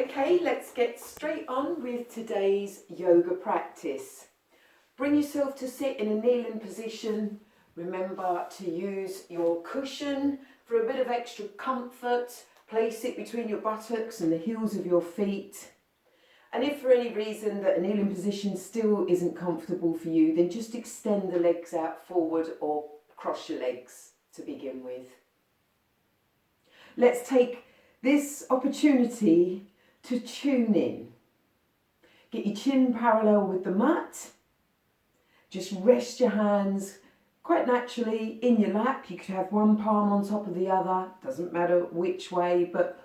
Okay, let's get straight on with today's yoga practice. Bring yourself to sit in a kneeling position. Remember to use your cushion for a bit of extra comfort. Place it between your buttocks and the heels of your feet. And if for any reason that a kneeling position still isn't comfortable for you, then just extend the legs out forward or cross your legs to begin with. Let's take this opportunity to tune in. Get your chin parallel with the mat. Just rest your hands quite naturally in your lap. You could have one palm on top of the other, doesn't matter which way, but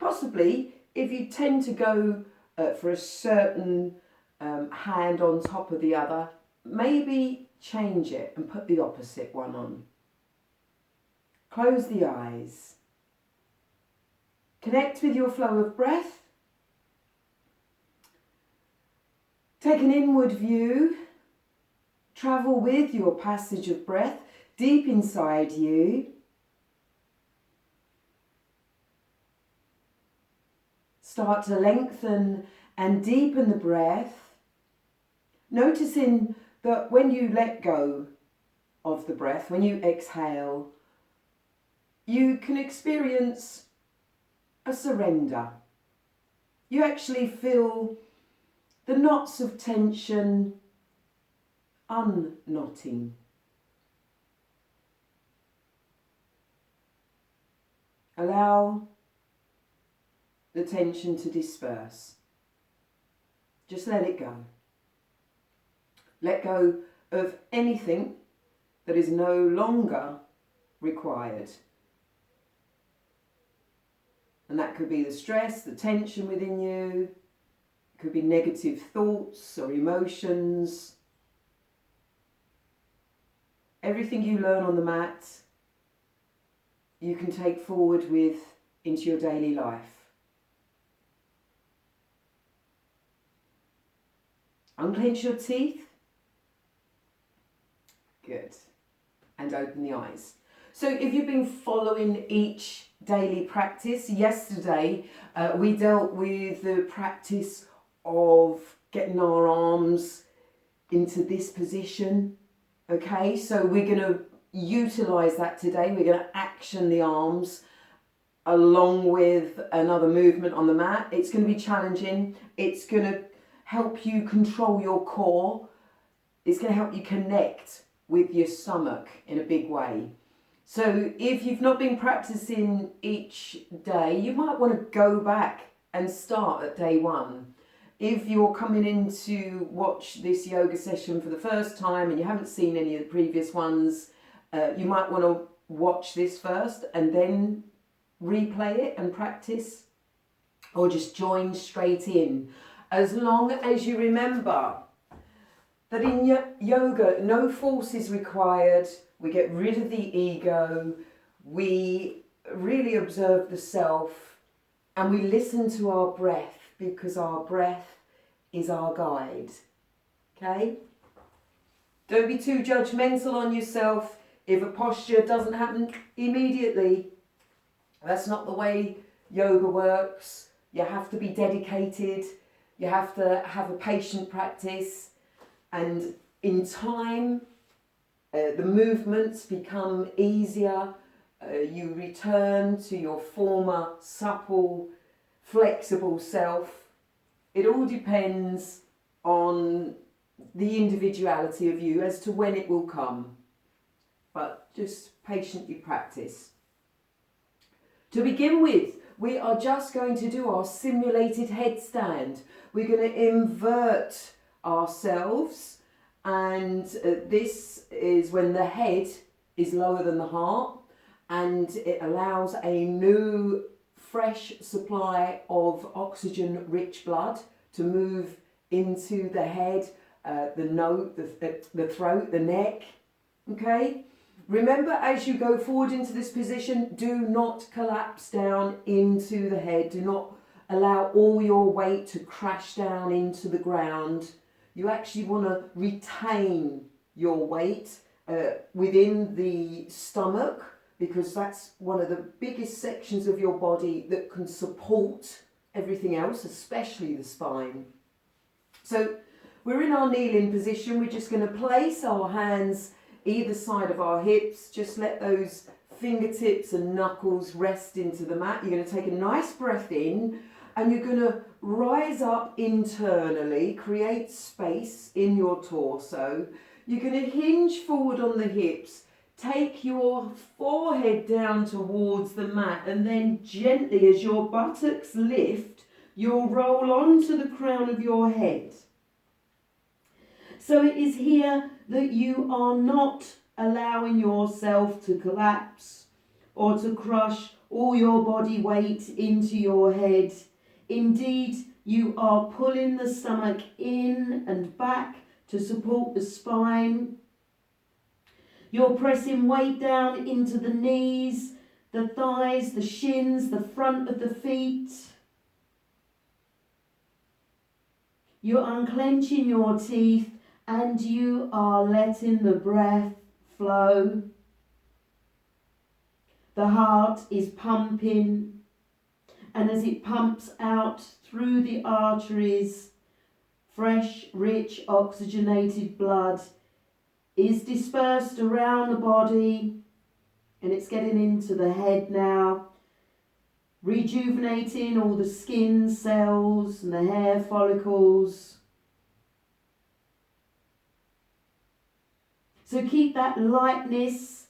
possibly if you tend to go for a certain hand on top of the other, maybe change it and put the opposite one on. Close the eyes. Connect with your flow of breath. Take an inward view. Travel with your passage of breath deep inside you. Start to lengthen and deepen the breath, noticing that when you let go of the breath, when you exhale, you can experience a surrender. You actually feel the knots of tension unknotting. Allow the tension to disperse. Just let it go. Let go of anything that is no longer required. And that could be the stress, the tension within you. It could be negative thoughts or emotions. Everything you learn on the mat, you can take forward into your daily life. Unclench your teeth. Good. And open the eyes. So if you've been following each daily practice, yesterday we dealt with the practice of getting our arms into this position. Okay, so we're going to utilise that today. We're going to action the arms along with another movement on the mat. It's going to be challenging. It's going to help you control your core. It's going to help you connect with your stomach in a big way. So if you've not been practicing each day, you might want to go back and start at day one. If you're coming in to watch this yoga session for the first time and you haven't seen any of the previous ones, you might want to watch this first and then replay it and practice, or just join straight in. As long as you remember that in yoga, no force is required. We get rid of the ego. We really observe the self, and we listen to our breath, because our breath is our guide. Okay? Don't be too judgmental on yourself if a posture doesn't happen immediately. That's not the way yoga works. You have to be dedicated. You have to have a patient practice, and in time the movements become easier. You return to your former supple, flexible self. It all depends on the individuality of you as to when it will come, but just patiently practice. To begin with, we are just going to do our simulated headstand. We're going to invert ourselves, and this is when the head is lower than the heart, and it allows a new fresh supply of oxygen-rich blood to move into the head, the throat, the neck. Okay? Remember, as you go forward into this position, do not collapse down into the head. Do not allow all your weight to crash down into the ground. You actually want to retain your weight within the stomach, because that's one of the biggest sections of your body that can support everything else, especially the spine. So we're in our kneeling position. We're just going to place our hands either side of our hips. Just let those fingertips and knuckles rest into the mat. You're going to take a nice breath in and you're going to rise up internally, create space in your torso. You're going to hinge forward on the hips, take your forehead down towards the mat, and then gently, as your buttocks lift, you'll roll onto the crown of your head. So it is here that you are not allowing yourself to collapse or to crush all your body weight into your head. Indeed, you are pulling the stomach in and back to support the spine. You're pressing weight down into the knees, the thighs, the shins, the front of the feet. You're unclenching your teeth and you are letting the breath flow. The heart is pumping, and as it pumps out through the arteries, fresh, rich, oxygenated blood is dispersed around the body, and it's getting into the head now, rejuvenating all the skin cells and the hair follicles. So keep that lightness,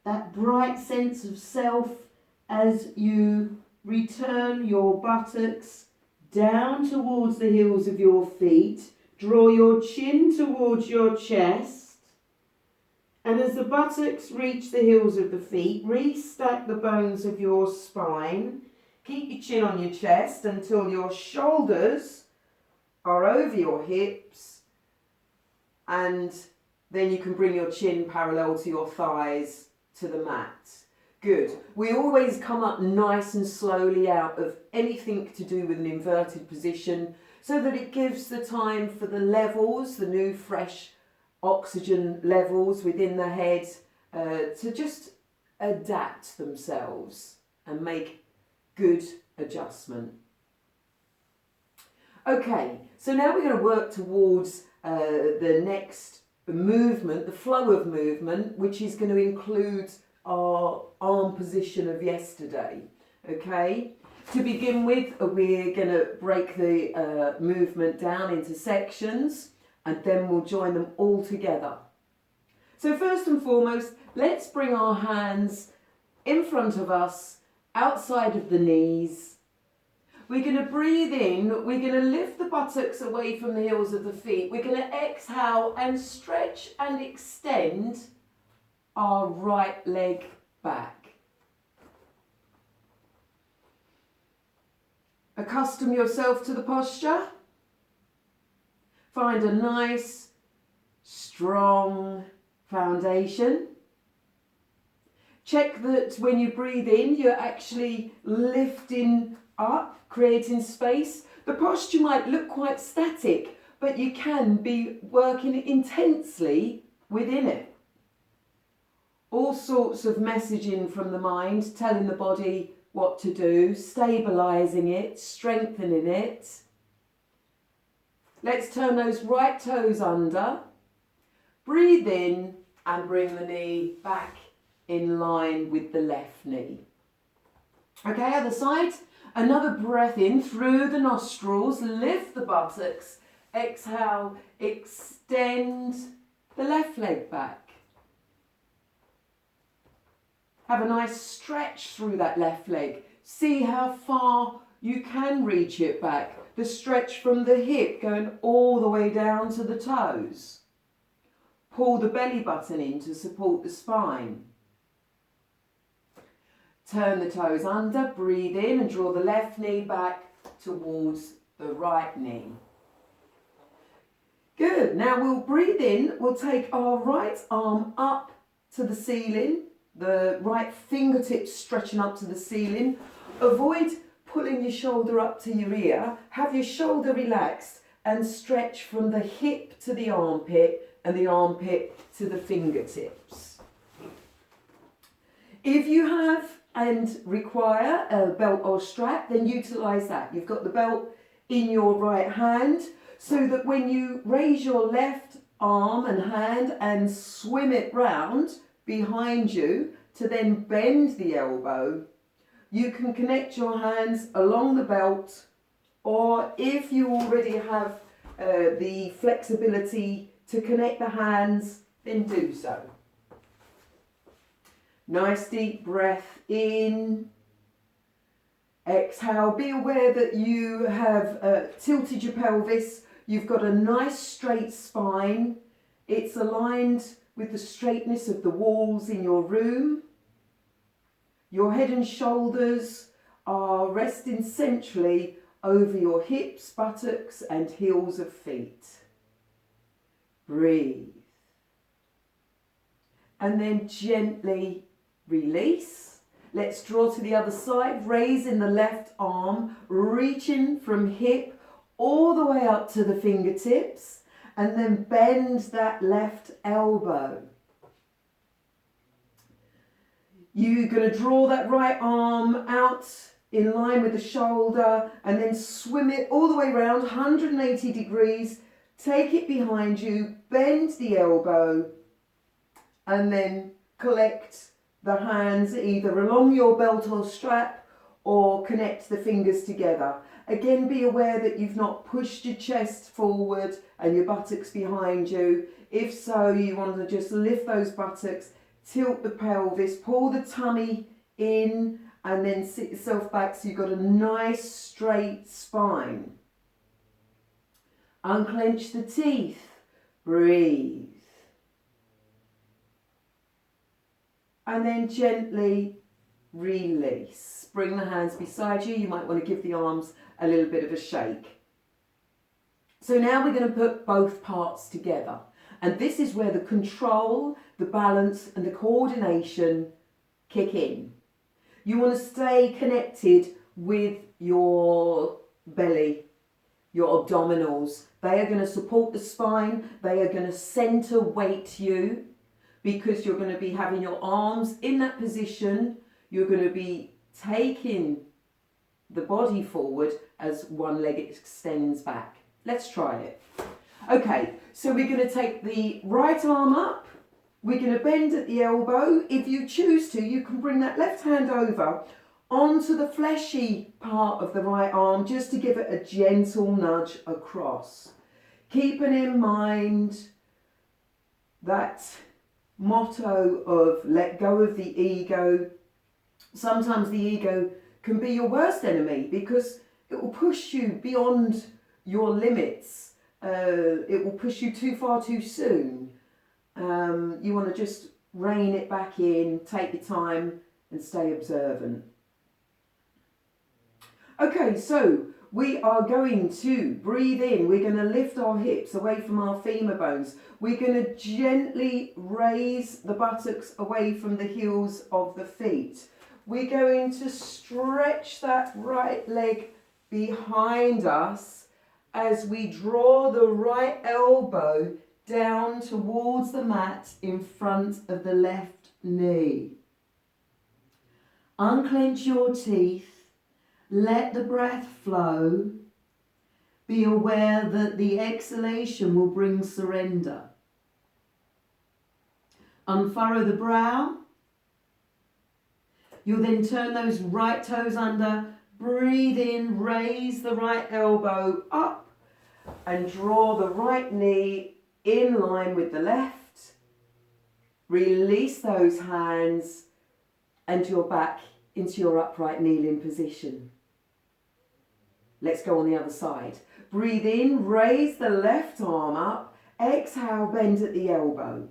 that bright sense of self as you return your buttocks down towards the heels of your feet. Draw your chin towards your chest. And as the buttocks reach the heels of the feet, restack the bones of your spine. Keep your chin on your chest until your shoulders are over your hips, and then you can bring your chin parallel to your thighs to the mat. Good. We always come up nice and slowly out of anything to do with an inverted position so that it gives the time for the levels, the new fresh oxygen levels within the head to just adapt themselves and make good adjustment. Okay, so now we're going to work towards the next movement, the flow of movement, which is going to include our arm position of yesterday. Okay, to begin with, we're going to break the movement down into sections, and then we'll join them all together. So first and foremost, let's bring our hands in front of us, outside of the knees. We're going to breathe in, we're going to lift the buttocks away from the heels of the feet. We're going to exhale and stretch and extend our right leg back. Accustom yourself to the posture. Find a nice, strong foundation. Check that when you breathe in, you're actually lifting up, creating space. The posture might look quite static, but you can be working intensely within it. All sorts of messaging from the mind, telling the body what to do, stabilising it, strengthening it. Let's turn those right toes under. Breathe in and bring the knee back in line with the left knee. Okay, other side. Another breath in through the nostrils, lift the buttocks, exhale, extend the left leg back. Have a nice stretch through that left leg. See how far you can reach it back. The stretch from the hip going all the way down to the toes. Pull the belly button in to support the spine. Turn the toes under, breathe in and draw the left knee back towards the right knee. Good, now we'll breathe in, we'll take our right arm up to the ceiling, the right fingertips stretching up to the ceiling. Avoid pulling your shoulder up to your ear, have your shoulder relaxed and stretch from the hip to the armpit and the armpit to the fingertips. If you have and require a belt or strap, then utilise that. You've got the belt in your right hand, so that when you raise your left arm and hand and swim it round behind you to then bend the elbow, you can connect your hands along the belt, or if you already have the flexibility to connect the hands, then do so. Nice deep breath in. Exhale. Be aware that you have tilted your pelvis. You've got a nice straight spine. It's aligned with the straightness of the walls in your room. Your head and shoulders are resting centrally over your hips, buttocks and heels of feet. Breathe. And then gently release. Let's draw to the other side, raising the left arm, reaching from hip all the way up to the fingertips, and then bend that left elbow. You're going to draw that right arm out in line with the shoulder and then swim it all the way around 180 degrees. Take it behind you, bend the elbow, and then collect the hands either along your belt or strap or connect the fingers together. Again, be aware that you've not pushed your chest forward and your buttocks behind you. If so, you want to just lift those buttocks, tilt the pelvis, pull the tummy in, and then sit yourself back so you've got a nice straight spine. Unclench the teeth. Breathe. And then gently release. Bring the hands beside you. You might want to give the arms a little bit of a shake. So now we're going to put both parts together. And this is where the control, the balance and the coordination kick in. You want to stay connected with your belly, your abdominals. They are going to support the spine. They are going to center weight you, because you're going to be having your arms in that position. You're going to be taking the body forward as one leg extends back. Let's try it. Okay, so we're going to take the right arm up. We're going to bend at the elbow. If you choose to, you can bring that left hand over onto the fleshy part of the right arm just to give it a gentle nudge across. Keeping in mind that motto of let go of the ego. Sometimes the ego can be your worst enemy because it will push you beyond your limits. It will push you too far too soon. You want to just rein it back in, take your time and stay observant. Okay, so we are going to breathe in. We're going to lift our hips away from our femur bones. We're going to gently raise the buttocks away from the heels of the feet. We're going to stretch that right leg behind us as we draw the right elbow down towards the mat in front of the left knee. Unclench your teeth. Let the breath flow. Be aware that the exhalation will bring surrender. Unfurrow the brow. You'll then turn those right toes under. Breathe in, raise the right elbow up and draw the right knee in line with the left. Release those hands and you're back into your upright kneeling position. Let's go on the other side. Breathe in, raise the left arm up. Exhale, bend at the elbow.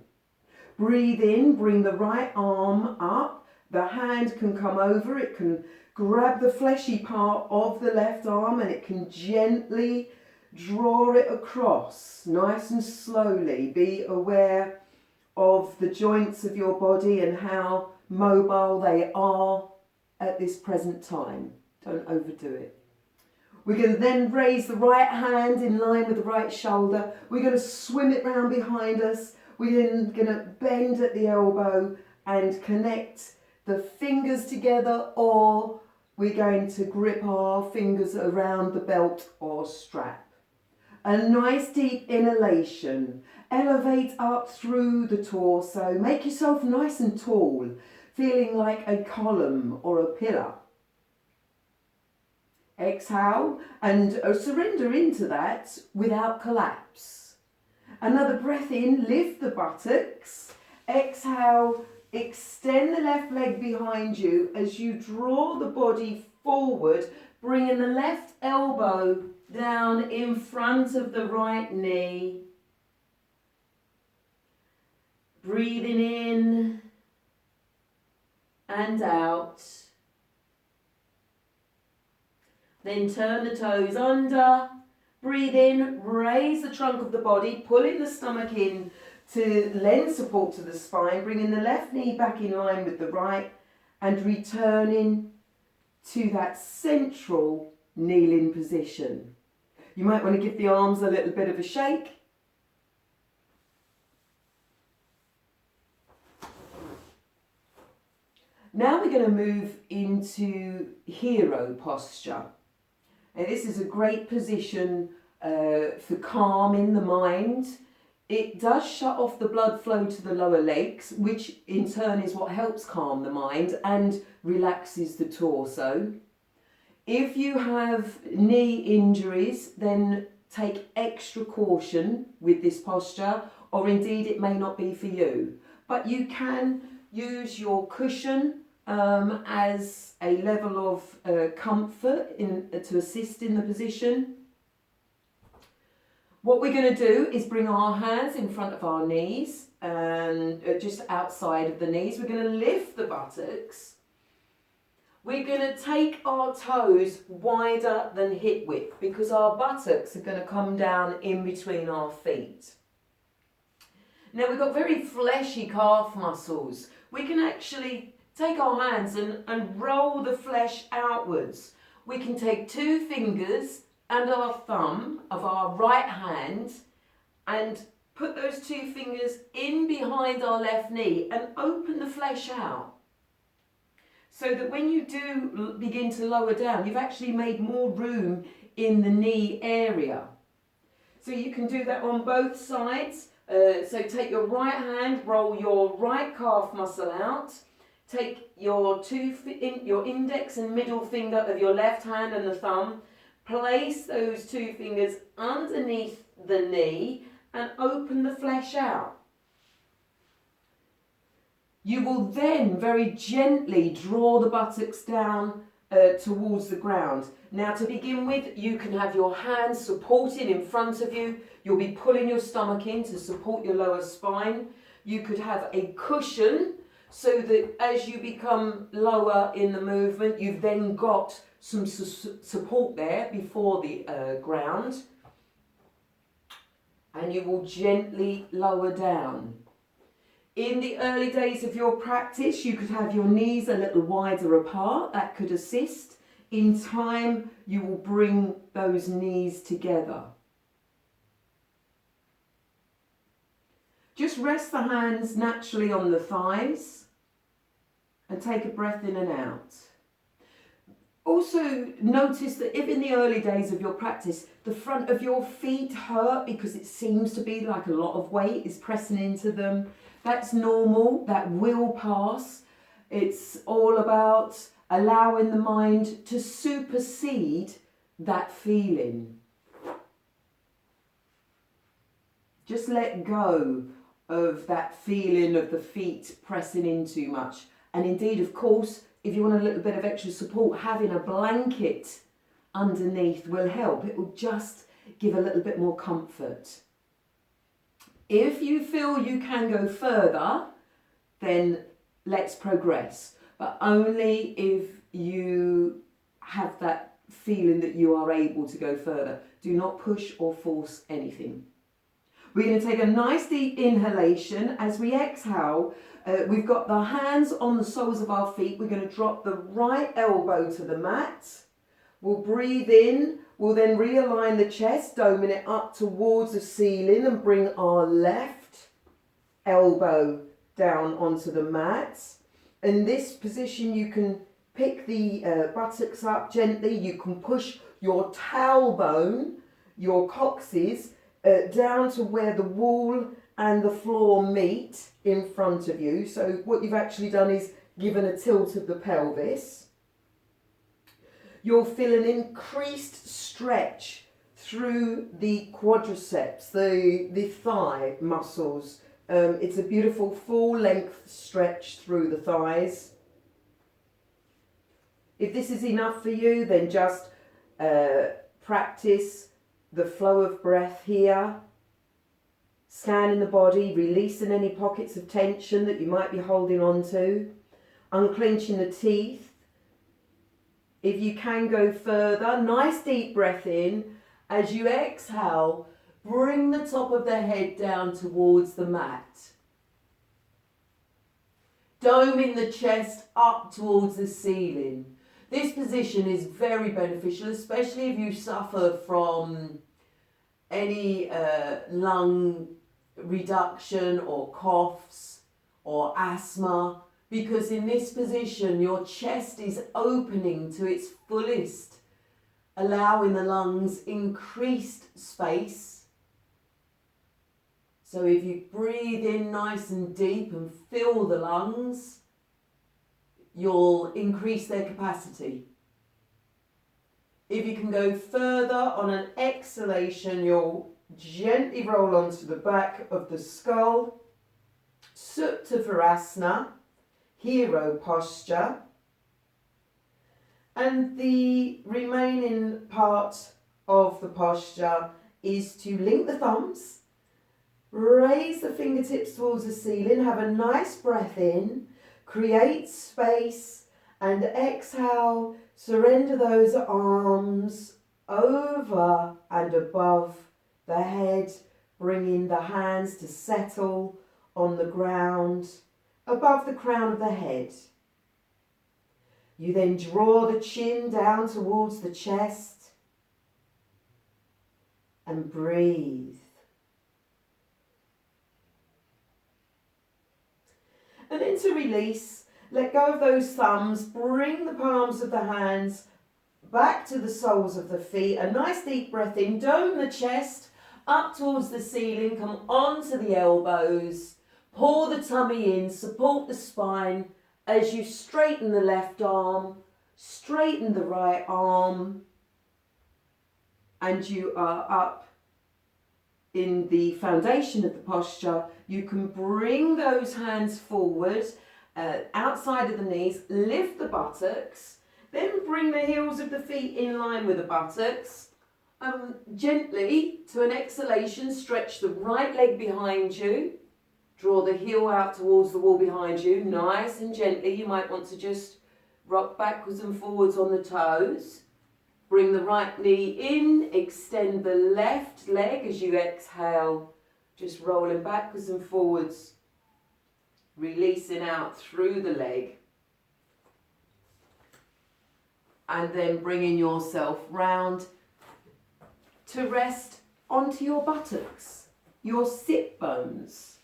Breathe in, bring the right arm up. The hand can come over. It can grab the fleshy part of the left arm and it can gently draw it across, nice and slowly. Be aware of the joints of your body and how mobile they are at this present time. Don't overdo it. We're going to then raise the right hand in line with the right shoulder. We're going to swim it round behind us. We're then going to bend at the elbow and connect the fingers together, or we're going to grip our fingers around the belt or strap. A nice deep inhalation. Elevate up through the torso. Make yourself nice and tall, feeling like a column or a pillar. Exhale and surrender into that without collapse. Another breath in, lift the buttocks. Exhale, extend the left leg behind you as you draw the body forward, bringing the left elbow down in front of the right knee. Breathing in and out. Then turn the toes under, breathe in, raise the trunk of the body, pulling the stomach in to lend support to the spine, bringing the left knee back in line with the right and returning to that central kneeling position. You might want to give the arms a little bit of a shake. Now we're going to move into hero posture. And this is a great position for calming the mind. It does shut off the blood flow to the lower legs, which in turn is what helps calm the mind and relaxes the torso. If you have knee injuries, then take extra caution with this posture, or indeed it may not be for you. But you can use your cushion as a level of comfort to assist in the position. What we're going to do is bring our hands in front of our knees and just outside of the knees. We're going to lift the buttocks. We're going to take our toes wider than hip width because our buttocks are going to come down in between our feet. Now we've got very fleshy calf muscles. We can actually take our hands and roll the flesh outwards. We can take 2 fingers and our thumb of our right hand and put those 2 fingers in behind our left knee and open the flesh out. So that when you do begin to lower down, you've actually made more room in the knee area. So you can do that on both sides. So take your right hand, roll your right calf muscle out. Take your your index and middle finger of your left hand and the thumb. Place those 2 fingers underneath the knee and open the flesh out. You will then very gently draw the buttocks down towards the ground. Now to begin with, you can have your hands supported in front of you. You'll be pulling your stomach in to support your lower spine. You could have a cushion so that as you become lower in the movement, you've then got some support there before the ground. And you will gently lower down. In the early days of your practice, you could have your knees a little wider apart. That could assist. In time, you will bring those knees together. Just rest the hands naturally on the thighs and take a breath in and out. Also notice that if in the early days of your practice, the front of your feet hurt because it seems to be like a lot of weight is pressing into them, that's normal, that will pass. It's all about allowing the mind to supersede that feeling. Just let go of that feeling of the feet pressing in too much. And indeed, of course, if you want a little bit of extra support, having a blanket underneath will help. It will just give a little bit more comfort. If you feel you can go further, then let's progress. But only if you have that feeling that you are able to go further. Do not push or force anything. We're going to take a nice deep inhalation. As we exhale, we've got the hands on the soles of our feet. We're going to drop the right elbow to the mat. We'll breathe in. We'll then realign the chest, doming it up towards the ceiling and bring our left elbow down onto the mat. In this position, you can pick the buttocks up gently. You can push your tailbone, your coccyx, down to where the wall and the floor meet in front of you. So what you've actually done is given a tilt of the pelvis. You'll feel an increased stretch through the quadriceps, the thigh muscles. It's a beautiful full length stretch through the thighs. If this is enough for you, then just practice the flow of breath here. Scanning the body, releasing any pockets of tension that you might be holding on to. Unclenching the teeth. If you can go further, nice deep breath in. As you exhale, bring the top of the head down towards the mat. Doming the chest up towards the ceiling. This position is very beneficial, especially if you suffer from any lung reduction or coughs or asthma, because in this position your chest is opening to its fullest, allowing the lungs increased space. So if you breathe in nice and deep and fill the lungs, you'll increase their capacity. If you can go further on an exhalation, you'll gently roll onto the back of the skull. Supta Virasana, hero posture. And the remaining part of the posture is to link the thumbs, raise the fingertips towards the ceiling, have a nice breath in, create space, and exhale, surrender those arms over and above the head, bringing the hands to settle on the ground above the crown of the head. You then draw the chin down towards the chest and breathe. And then to release, let go of those thumbs, bring the palms of the hands back to the soles of the feet. A nice deep breath in, dome the chest up towards the ceiling, come onto the elbows, pull the tummy in, support the spine as you straighten the left arm, straighten the right arm, and you are up in the foundation of the posture. You can bring those hands forward, outside of the knees, lift the buttocks, then bring the heels of the feet in line with the buttocks. Gently, to an exhalation, stretch the right leg behind you. Draw the heel out towards the wall behind you, nice and gently. You might want to just rock backwards and forwards on the toes. Bring the right knee in, extend the left leg as you exhale, just rolling backwards and forwards, releasing out through the leg. And then bringing yourself round to rest onto your buttocks, your sit bones.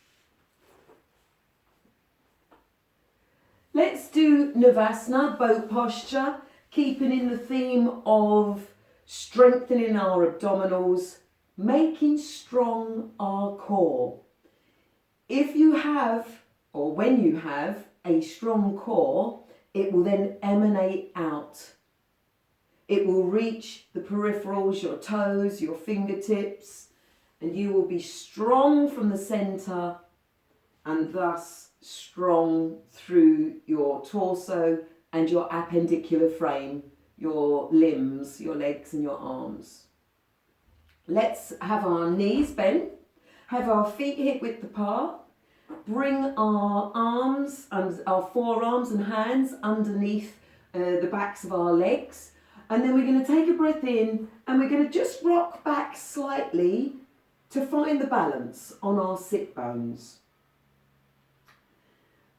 Let's do Navasana, boat posture, keeping in the theme of strengthening our abdominals, making strong our core. If you have, or when you have, a strong core, it will then emanate out. It will reach the peripherals, your toes, your fingertips, and you will be strong from the centre and thus strong through your torso and your appendicular frame, your limbs, your legs and your arms. Let's have our knees bent, have our feet hip width apart, bring our arms and our forearms and hands underneath the backs of our legs, and then we're going to take a breath in and we're going to just rock back slightly to find the balance on our sit bones.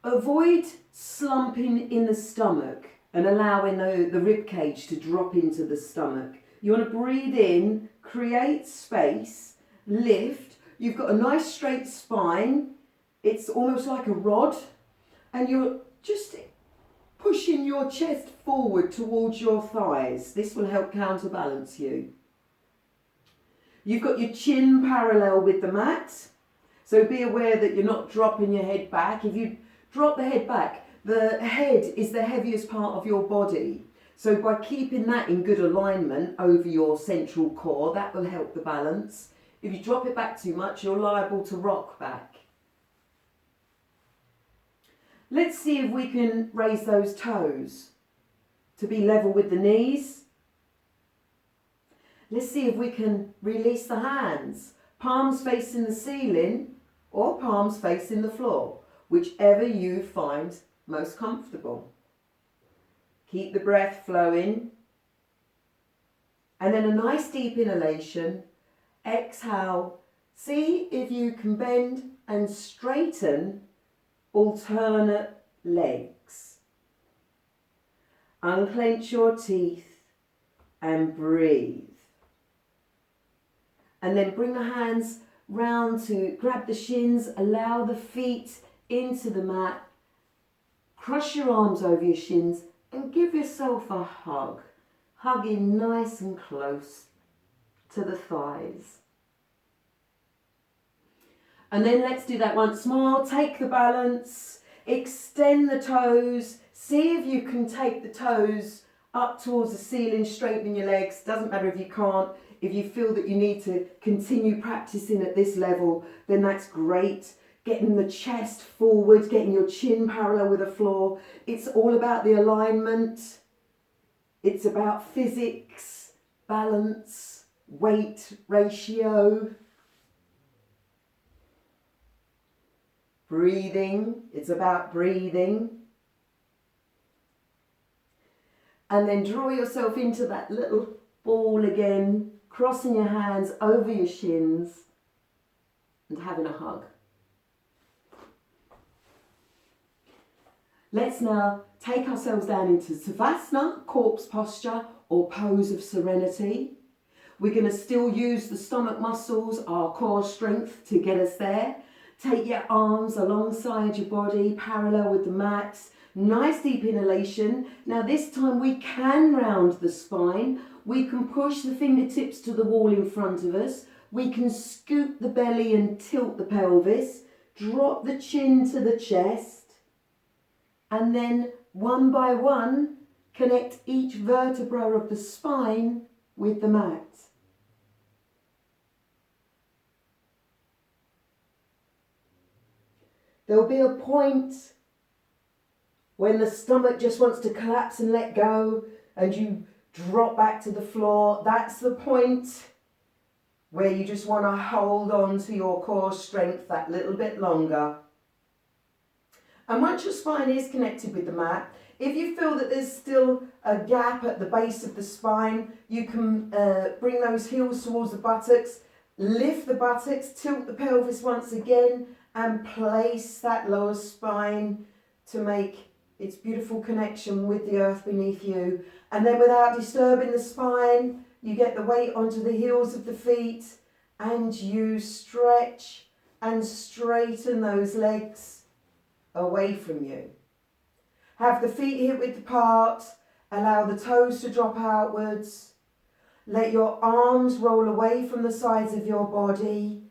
Avoid slumping in the stomach and allowing the rib cage to drop into the stomach. You want to breathe in, create space, lift. You've got a nice straight spine. It's almost like a rod, and you're just pushing your chest forward towards your thighs. This will help counterbalance you. You've got your chin parallel with the mat, so be aware that you're not dropping your head back. If you drop the head back, the head is the heaviest part of your body. So by keeping that in good alignment over your central core, that will help the balance. If you drop it back too much, you're liable to rock back. Let's see if we can raise those toes to be level with the knees. Let's see if we can release the hands, palms facing the ceiling or palms facing the floor, whichever you find most comfortable. Keep the breath flowing. And then a nice deep inhalation. Exhale. See if you can bend and straighten alternate legs. Unclench your teeth and breathe. And then bring the hands round to grab the shins, allow the feet into the mat. Cross your arms over your shins and give yourself a hug. Hugging nice and close to the thighs. And then let's do that once more. Take the balance, extend the toes. See if you can take the toes up towards the ceiling, straighten your legs. Doesn't matter if you can't. If you feel that you need to continue practicing at this level, then that's great. Getting the chest forward, getting your chin parallel with the floor. It's all about the alignment. It's about physics, balance, weight ratio. Breathing, it's about breathing. And then draw yourself into that little ball again, crossing your hands over your shins and having a hug. Let's now take ourselves down into Savasana, corpse posture or pose of serenity. We're going to still use the stomach muscles, our core strength to get us there. Take your arms alongside your body, parallel with the mat. Nice deep inhalation. Now this time we can round the spine. We can push the fingertips to the wall in front of us. We can scoop the belly and tilt the pelvis. Drop the chin to the chest. And then one by one, connect each vertebra of the spine with the mat. There'll be a point when the stomach just wants to collapse and let go and you drop back to the floor. That's the point where you just want to hold on to your core strength that little bit longer. And once your spine is connected with the mat, if you feel that there's still a gap at the base of the spine, you can bring those heels towards the buttocks, lift the buttocks, tilt the pelvis once again, and place that lower spine to make its beautiful connection with the earth beneath you. And then without disturbing the spine, you get the weight onto the heels of the feet and you stretch and straighten those legs away from you. Have the feet hip width apart, allow the toes to drop outwards. Let your arms roll away from the sides of your body.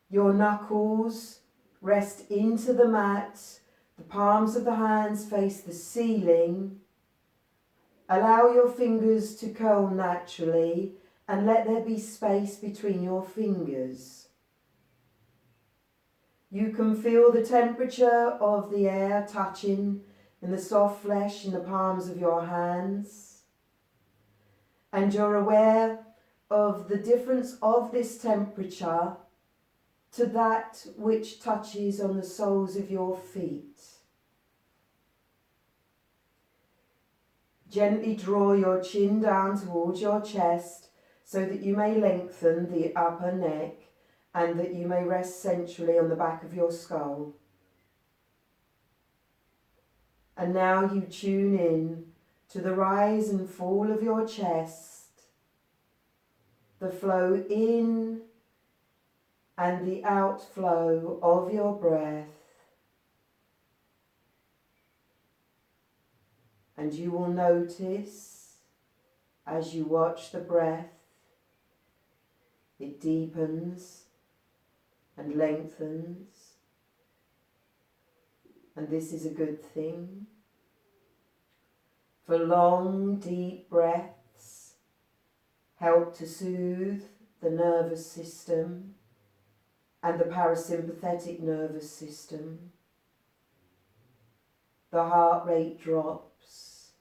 Your knuckles rest into the mat. The palms of the hands face the ceiling. Allow your fingers to curl naturally and let there be space between your fingers. You can feel the temperature of the air touching in the soft flesh in the palms of your hands. And you're aware of the difference of this temperature to that which touches on the soles of your feet. Gently draw your chin down towards your chest so that you may lengthen the upper neck and that you may rest centrally on the back of your skull. And now you tune in to the rise and fall of your chest, the flow in and the outflow of your breath. And you will notice as you watch the breath, it deepens and lengthens. And this is a good thing. For long, deep breaths help to soothe the nervous system and the parasympathetic nervous system. The heart rate drops.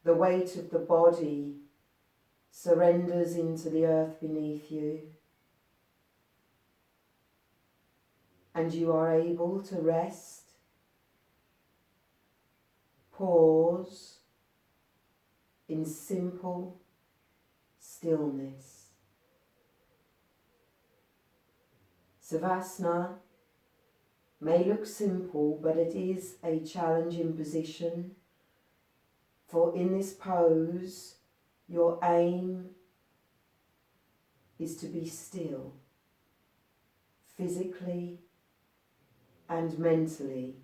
The weight of the body surrenders into the earth beneath you. And you are able to rest, pause in simple stillness. Savasana may look simple, but it is a challenging position. For in this pose, your aim is to be still, physically and mentally.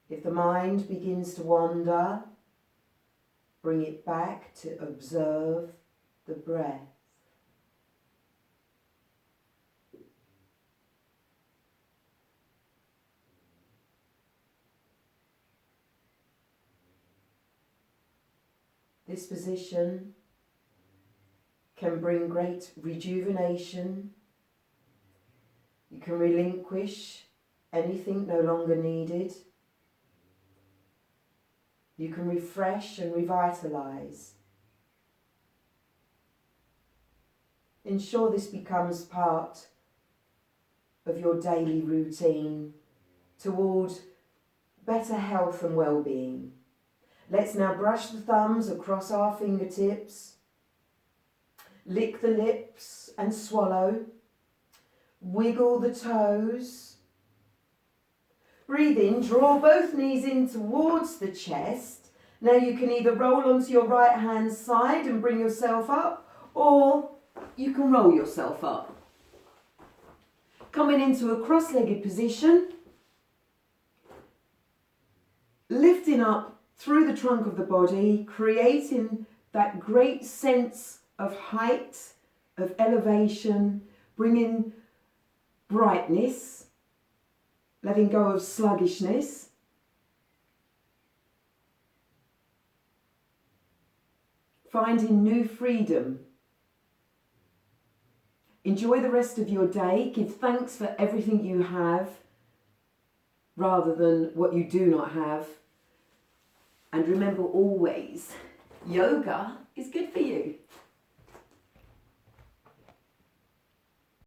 If the mind begins to wander, bring it back to observe the breath. This position can bring great rejuvenation. You can relinquish anything no longer needed. You can refresh and revitalise. Ensure this becomes part of your daily routine toward better health and well-being. Let's now brush the thumbs across our fingertips, lick the lips and swallow, wiggle the toes. Breathe in, draw both knees in towards the chest. Now you can either roll onto your right hand side and bring yourself up, or you can roll yourself up. Coming into a cross-legged position, lifting up through the trunk of the body, creating that great sense of height, of elevation, bringing brightness, letting go of sluggishness. Finding new freedom. Enjoy the rest of your day. Give thanks for everything you have rather than what you do not have. And remember always, yoga is good for you.